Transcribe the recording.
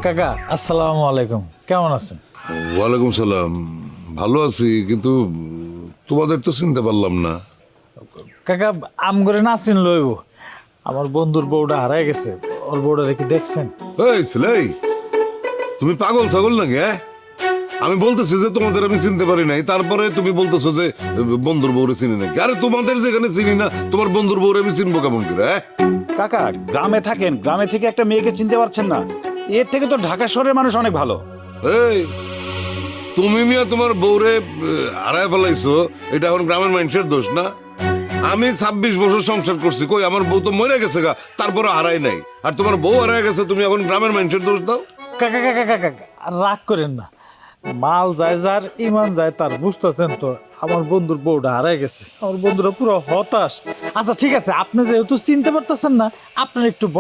কাকা আসসালামু আলাইকুম, কেমন আছেন? ওয়ালাইকুম সালাম। ভালো আছি, কিন্তু তোমাদের তো চিনতে পারলাম না। কাকা আম করে না চিন লইব, আমার বন্ধুর বউটা হারাই গেছে। ওর বউটা কি দেখছেন? এই ছেলে, তুমি পাগল ছাগল নাকি? আমি বলতেছি যে তোমাদের আমি চিনতে পারি নাই, তারপরে তুমি বলতেছো যে বন্ধুর বউরে চিনি নাকি? আরে তোমাদের যেখানে চিনি না, তোমার বন্ধুর বউরে আমি চিনবো কেমন করে? কাকা গ্রামে থাকেন, গ্রামে থেকে একটা মেয়েকে চিনতে পারছেন না? এর থেকে তো ঢাকা শহরের মানুষ অনেক ভালো। এই তুমি মিয়া তোমার বউরে হারায় ফেলাইছো, এটা এখন গ্রামের মানুষের দোষ না। আমি 26 বছর সংসার করছি, কই আমার বউ তো মরে গেছে গা, তারপরে হারাই নাই। আর তোমার বউ হারায় গেছে, তুমি এখন গ্রামের মানুষের দোষ দাও? কাকা কাকা কাকা আর রাগ করেন না, মাল যায় যার ইমান যায় তার, বুঝতেছেন তো? আমার বন্ধুর বউটা হারাই গেছে, আমার বন্ধুরা পুরো হতাশ। আচ্ছা ঠিক আছে, আপনি যেহেতু চিনতে পারতেছেন না, আপনার একটু